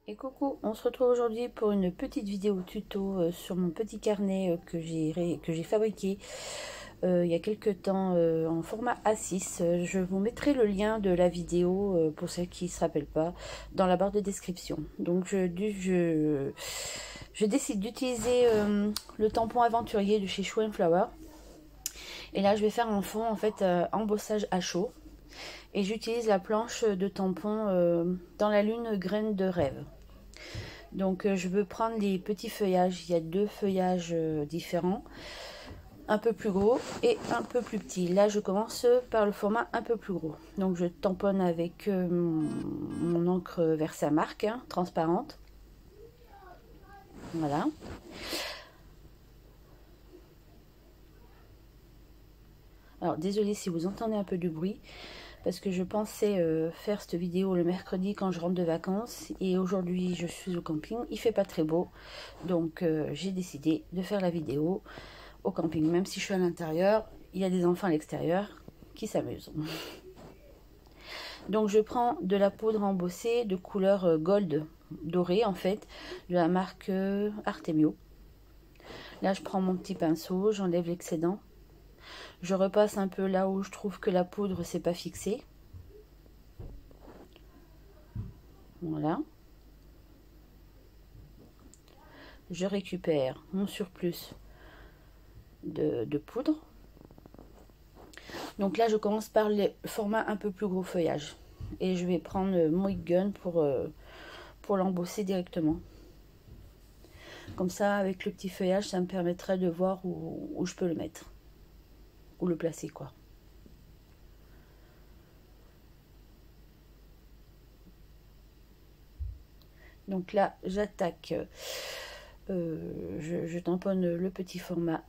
Et coucou, on se retrouve aujourd'hui pour une petite vidéo tuto sur mon petit carnet que j'ai fabriqué il y a quelques temps en format A6. Je vous mettrai le lien de la vidéo pour celles qui ne se rappellent pas dans la barre de description. Donc je décide d'utiliser le tampon aventurier de chez Show & Flower. Et là je vais faire un fond en fait embossage à chaud. Et j'utilise la planche de tampon dans la lune graine de rêve. Donc je veux prendre les petits feuillages. Il y a deux feuillages différents, un peu plus gros et un peu plus petit. Là je commence par le format un peu plus gros. Donc je tamponne avec mon encre Versamark hein, transparente. Voilà. Alors désolé si vous entendez un peu du bruit, parce que je pensais faire cette vidéo le mercredi quand je rentre de vacances, et aujourd'hui je suis au camping, il fait pas très beau, donc j'ai décidé de faire la vidéo au camping, même si je suis à l'intérieur, il y a des enfants à l'extérieur qui s'amusent. Donc je prends de la poudre embossée de couleur gold doré en fait, de la marque Artemio. Là je prends mon petit pinceau, j'enlève l'excédent. Je repasse un peu là où je trouve que la poudre s'est pas fixée. Voilà. Je récupère mon surplus de poudre. Donc là, je commence par le format un peu plus gros feuillage. Et je vais prendre mon heat gun pour l'embosser directement. Comme ça, avec le petit feuillage, ça me permettrait de voir où je peux le mettre. Où le placer, quoi. Donc là, j'attaque. Je tamponne le petit format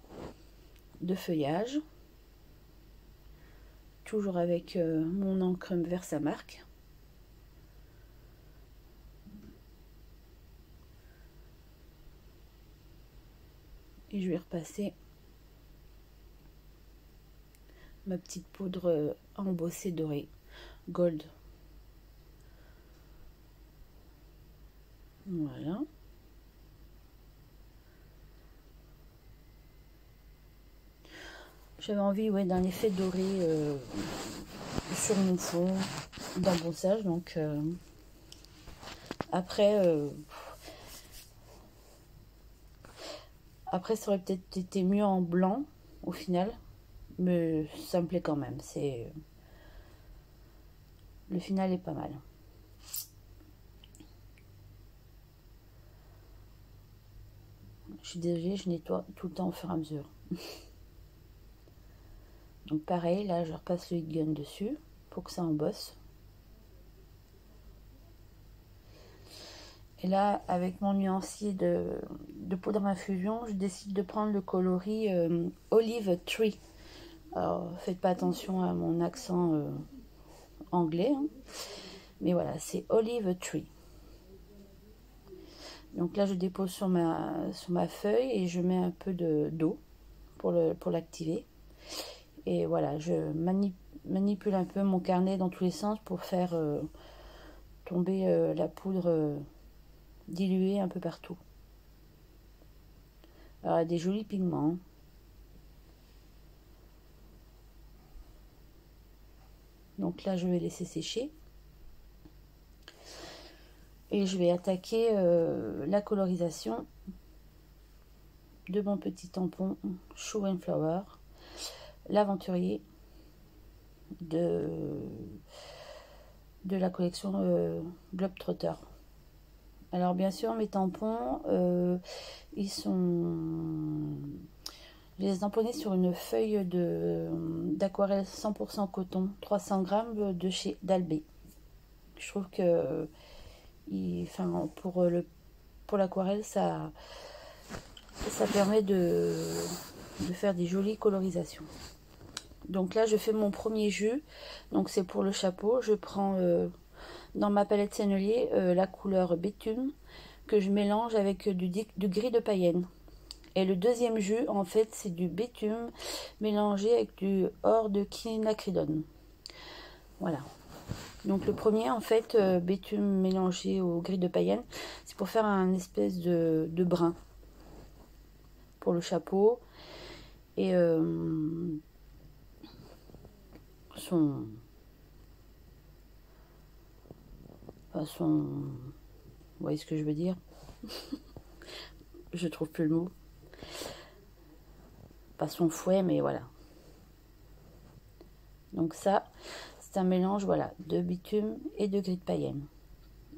de feuillage. Toujours avec mon encre Versamark. Et je vais repasser ma petite poudre embossée dorée, gold. Voilà. J'avais envie d'un effet doré sur mon fond d'embossage. Donc après ça aurait peut-être été mieux en blanc au final, mais ça me plaît quand même. Le final est pas mal. Je suis désolée, je nettoie tout le temps au fur et à mesure. Donc pareil, là je repasse le heat gun dessus pour que ça embosse. Et là, avec mon nuancier de poudre infusion, je décide de prendre le coloris Olive Tree. Alors, faites pas attention à mon accent anglais, hein. Mais voilà, c'est Olive Tree. Donc là, je dépose sur ma feuille et je mets un peu d'eau pour l'activer. Et voilà, je manipule un peu mon carnet dans tous les sens pour faire tomber la poudre diluée un peu partout. Alors, il y a des jolis pigments. Donc là, je vais laisser sécher. Et je vais attaquer la colorisation de mon petit tampon Show & Flower, l'aventurier de la collection Globetrotter. Alors bien sûr, mes tampons, ils sont... Je les ai tamponnés sur une feuille d'aquarelle 100% coton, 300 grammes de chez Dalbé. Je trouve que pour l'aquarelle, ça permet de faire des jolies colorisations. Donc là, je fais mon premier jus. Donc c'est pour le chapeau. Je prends dans ma palette Sennelier la couleur Bétume que je mélange avec du gris de païenne. Et le deuxième jus, en fait, c'est du Bétume mélangé avec du or de quinacridone. Voilà. Donc le premier en fait, bitume mélangé au gris de païenne, c'est pour faire un espèce de brin pour le chapeau. Et son... Vous voyez ce que je veux dire? Je trouve plus le mot. Pas son fouet, mais voilà. Donc ça, c'est un mélange, voilà, de bitume et de gris de païenne.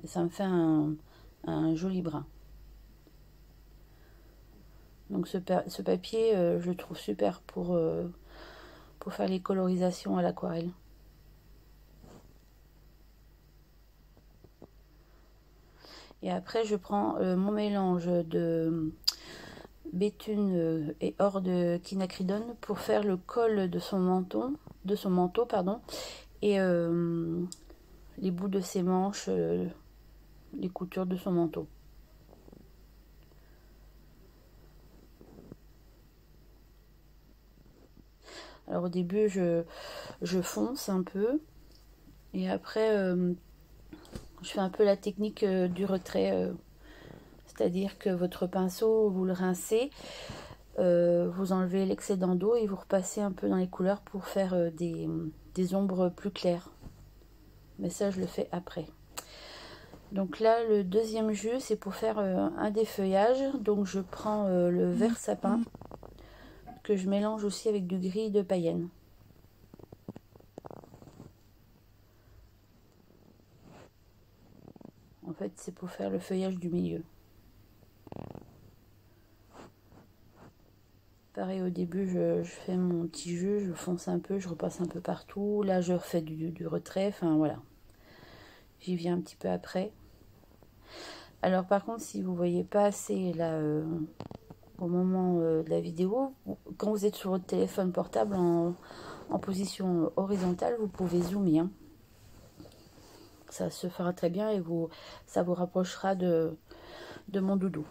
Et ça me fait un joli brin. Donc ce papier, je le trouve super pour faire les colorisations à l'aquarelle. Et après, je prends mon mélange de béthune et or de quinacridone pour faire le col de son manteau, pardon, et les bouts de ses manches, les coutures de son manteau. Alors au début, je fonce un peu, et après, je fais un peu la technique du retrait, c'est-à-dire que votre pinceau, vous le rincez, vous enlevez l'excédent d'eau et vous repassez un peu dans les couleurs pour faire des ombres plus claires. Mais ça, je le fais après. Donc là, le deuxième jus, c'est pour faire un défeuillage. Donc je prends le vert sapin que je mélange aussi avec du gris de païenne. En fait, c'est pour faire le feuillage du milieu. Pareil, au début, je fais mon petit jus, je fonce un peu, je repasse un peu partout. Là, je refais du retrait, enfin voilà. J'y viens un petit peu après. Alors par contre, si vous voyez pas assez là, au moment de la vidéo, quand vous êtes sur votre téléphone portable en position horizontale, vous pouvez zoomer. Hein. Ça se fera très bien et ça vous rapprochera de mon doudou.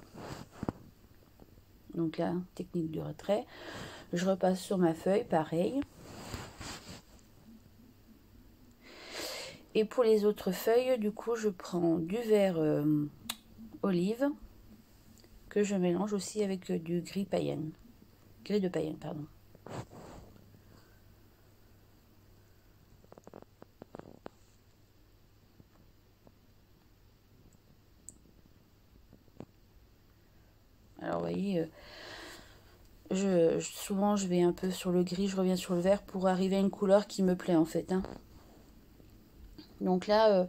Donc là, technique du retrait. Je repasse sur ma feuille, pareil. Et pour les autres feuilles, du coup, je prends du vert olive que je mélange aussi avec du gris païenne. Gris de païenne, pardon. Alors, vous voyez, souvent je vais un peu sur le gris, je reviens sur le vert pour arriver à une couleur qui me plaît en fait. Hein. Donc là,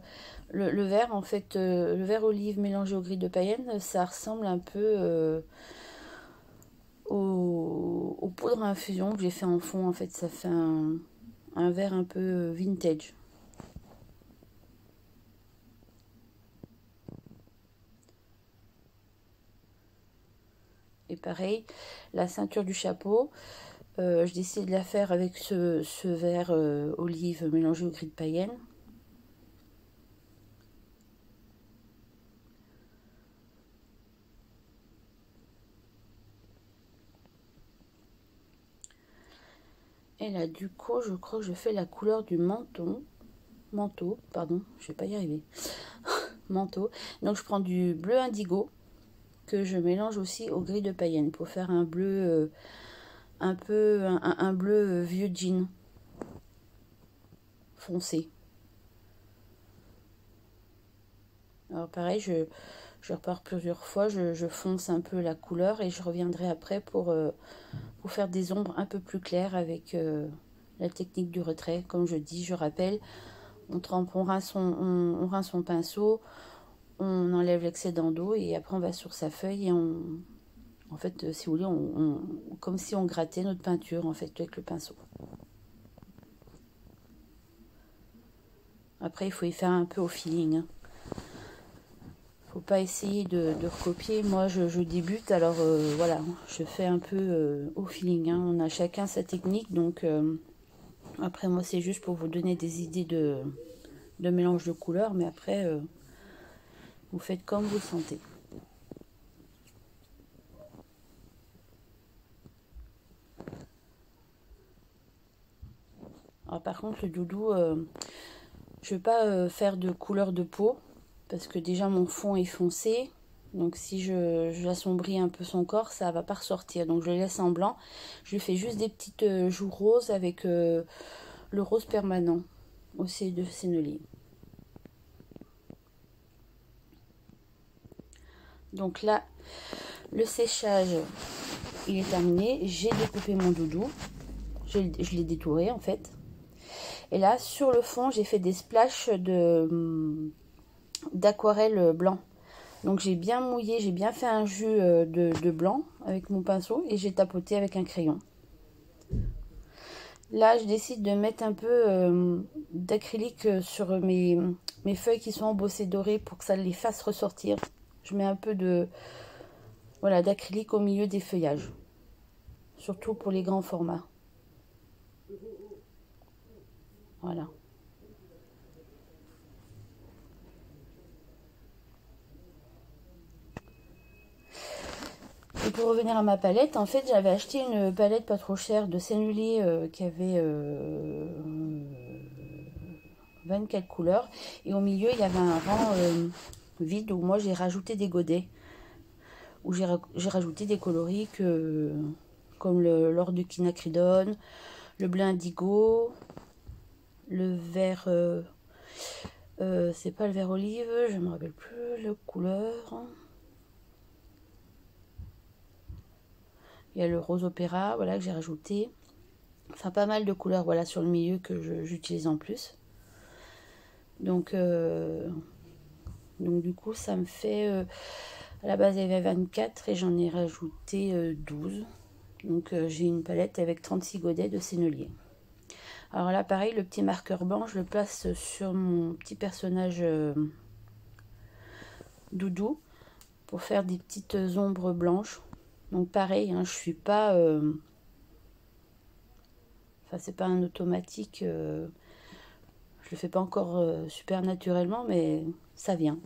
le vert, en fait, le vert olive mélangé au gris de païenne, ça ressemble un peu aux poudres à infusion que j'ai fait en fond. En fait, ça fait un vert un peu vintage. Et pareil, la ceinture du chapeau, je décide de la faire avec ce vert olive mélangé au gris de païenne. Et là, du coup, je crois que je fais la couleur du manteau, pardon, je vais pas y arriver. Manteau. Donc, je prends du bleu indigo que je mélange aussi au gris de païenne pour faire un bleu, un peu un bleu vieux jean foncé. Alors, pareil, je repars plusieurs fois, je fonce un peu la couleur et je reviendrai après pour faire des ombres un peu plus claires avec la technique du retrait. Comme je dis, je rappelle, on rince son pinceau, on enlève l'excédent d'eau et après on va sur sa feuille et en fait, si vous voulez, comme si on grattait notre peinture en fait avec le pinceau. Après, il faut y faire un peu au feeling. Hein. Faut pas essayer de recopier. Moi, je débute, alors voilà, je fais un peu au feeling. Hein. On a chacun sa technique, donc après, moi, c'est juste pour vous donner des idées de mélange de couleurs, mais après, vous faites comme vous le sentez. Alors, par contre, le doudou, Je vais pas faire de couleur de peau parce que déjà mon fond est foncé. Donc si j'assombris un peu son corps, ça va pas ressortir. Donc je le laisse en blanc. Je lui fais juste des petites joues roses avec le rose permanent aussi de Sennelier. Donc là, le séchage, il est terminé. J'ai découpé mon doudou. Je l'ai détouré en fait. Et là, sur le fond, j'ai fait des splashes d'aquarelle blanc. Donc j'ai bien mouillé, j'ai bien fait un jus de blanc avec mon pinceau et j'ai tapoté avec un crayon. Là, je décide de mettre un peu d'acrylique sur mes feuilles qui sont embossées dorées pour que ça les fasse ressortir. Je mets un peu voilà, d'acrylique au milieu des feuillages, surtout pour les grands formats. Voilà. Et pour revenir à ma palette, en fait, j'avais acheté une palette pas trop chère de Sennelier qui avait 24 couleurs. Et au milieu, il y avait un rang vide où moi j'ai rajouté des godets. Où j'ai rajouté des coloris comme l'or de quinacridone, le bleu indigo, le vert... c'est pas le vert olive, je ne me rappelle plus la couleur. Il y a le rose opéra, voilà, que j'ai rajouté. Enfin, pas mal de couleurs, voilà, sur le milieu que j'utilise en plus. Donc du coup, ça me fait... à la base, il y avait 24 et j'en ai rajouté 12. Donc j'ai une palette avec 36 godets de Sennelier. Alors là, pareil, le petit marqueur blanc, je le place sur mon petit personnage doudou pour faire des petites ombres blanches. Donc pareil, hein, je suis pas... Enfin, c'est pas un automatique. Je le fais pas encore super naturellement, mais ça vient.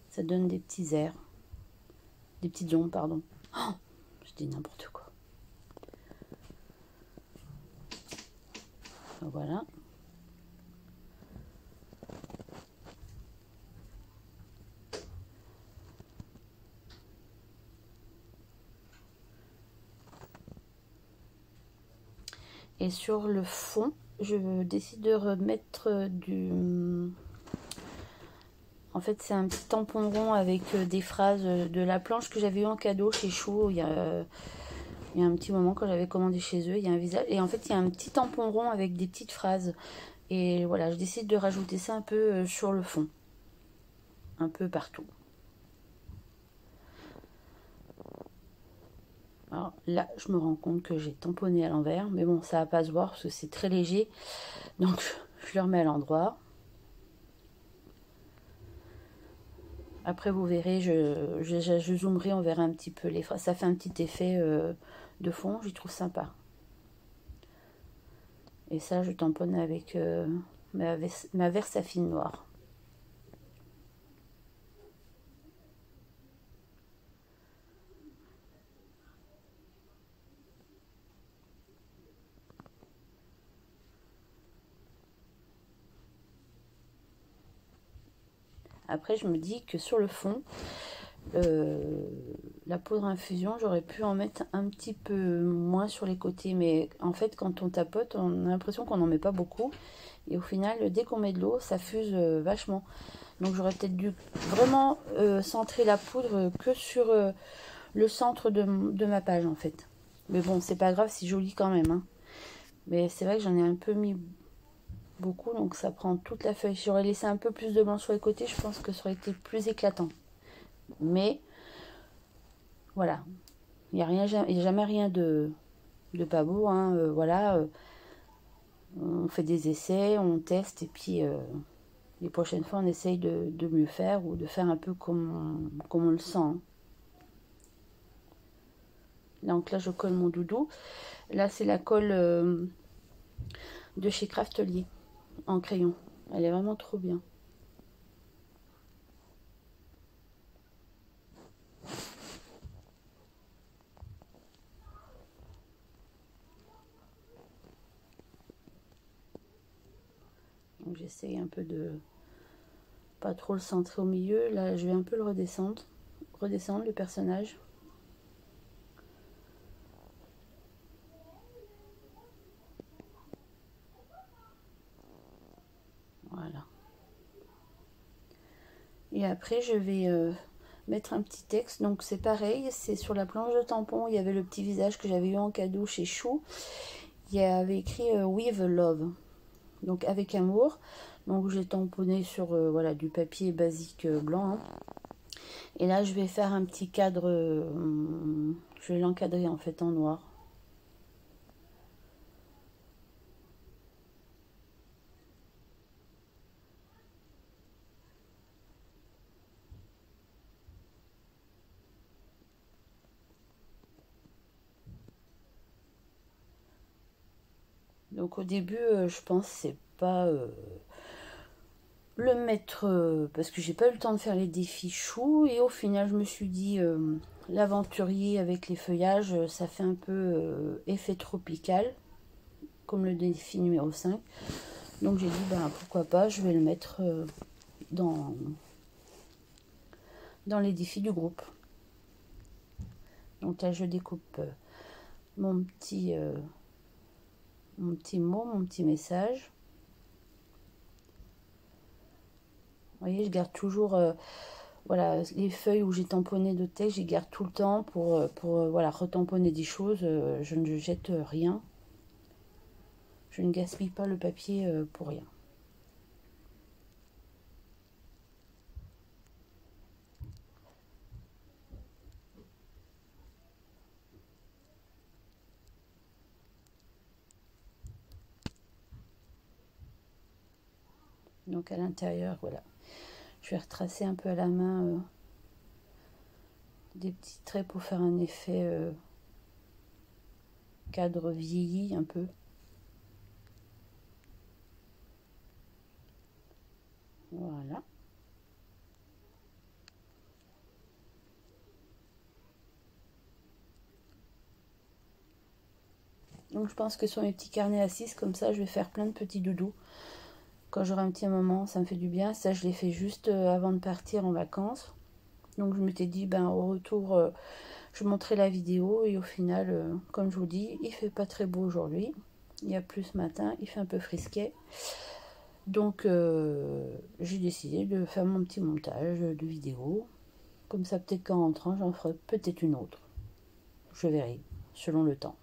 Ça donne des petits airs. Des petites ombres, pardon. Oh, je dis n'importe quoi. Voilà. Et sur le fond, je décide de remettre du... En fait, c'est un petit tampon rond avec des phrases de la planche que j'avais eu en cadeau chez Chou il y a un petit moment quand j'avais commandé chez eux. Il y a un visage et en fait, il y a un petit tampon rond avec des petites phrases. Et voilà, je décide de rajouter ça un peu sur le fond. Un peu partout. Alors là, je me rends compte que j'ai tamponné à l'envers. Mais bon, ça va pas se voir parce que c'est très léger. Donc, je le remets à l'endroit. Après, vous verrez, je zoomerai, on verra un petit peu les phrases. Ça fait un petit effet de fond, j'y trouve sympa. Et ça, je tamponne avec ma Versafine noire. Après, je me dis que sur le fond, la poudre infusion, j'aurais pu en mettre un petit peu moins sur les côtés. Mais en fait, quand on tapote, on a l'impression qu'on n'en met pas beaucoup. Et au final, dès qu'on met de l'eau, ça fuse vachement. Donc j'aurais peut-être dû vraiment centrer la poudre que sur le centre de ma page en fait. Mais bon, c'est pas grave, c'est joli quand même. Hein. Mais c'est vrai que j'en ai un peu mis beaucoup, donc ça prend toute la feuille. J'aurais laissé un peu plus de blanc sur les côtés, je pense que ça aurait été plus éclatant. Mais voilà, il n'y a jamais rien de pas beau. Hein. Voilà, on fait des essais, on teste et puis les prochaines fois on essaye de mieux faire ou de faire un peu comme on le sent. Hein. Donc là je colle mon doudou. Là c'est la colle de chez Craftelier en crayon. Elle est vraiment trop bien. j'essaye un peu de pas trop le centrer au milieu. Là, je vais un peu le redescendre le personnage. Voilà. Et après, je vais mettre un petit texte. Donc c'est pareil, c'est sur la planche de tampon. Il y avait le petit visage que j'avais eu en cadeau chez Chou. Il y avait écrit With Love, donc avec amour. Donc j'ai tamponné sur voilà, du papier basique blanc. Hein. Et là je vais faire un petit cadre, je vais l'encadrer en fait en noir. Donc au début, je pense c'est pas le mettre parce que j'ai pas eu le temps de faire les défis Chou, et au final je me suis dit l'aventurier avec les feuillages, ça fait un peu effet tropical comme le défi numéro 5. Donc j'ai dit ben pourquoi pas, je vais le mettre dans les défis du groupe. Donc là je découpe mon petit mot, mon petit message. Vous voyez, je garde toujours voilà, les feuilles où j'ai tamponné de texte, j'y garde tout le temps pour voilà, retamponner des choses. Je ne jette rien. Je ne gaspille pas le papier pour rien. Donc à l'intérieur, voilà. Je vais retracer un peu à la main des petits traits pour faire un effet cadre vieilli un peu. Voilà. Donc je pense que sur mes petits carnets à 6, comme ça, je vais faire plein de petits doudous. Quand j'aurai un petit moment, ça me fait du bien. Ça, je l'ai fait juste avant de partir en vacances. Donc je m'étais dit, ben au retour, je montrerai la vidéo. Et au final, comme je vous dis, il fait pas très beau aujourd'hui. Il y a plus ce matin, il fait un peu frisquet. Donc j'ai décidé de faire mon petit montage de vidéo. Comme ça, peut-être qu'en rentrant, j'en ferai peut-être une autre. Je verrai, selon le temps.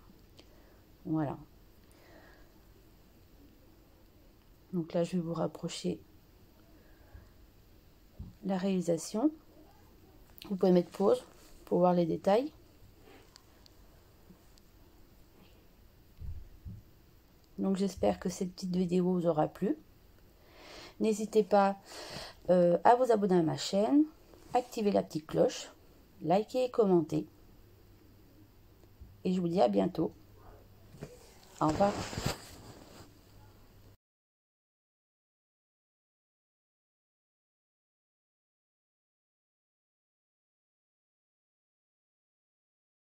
Voilà. Donc là, je vais vous rapprocher la réalisation. Vous pouvez mettre pause pour voir les détails. Donc j'espère que cette petite vidéo vous aura plu. N'hésitez pas à vous abonner à ma chaîne, activer la petite cloche, liker et commenter. Et je vous dis à bientôt. Au revoir.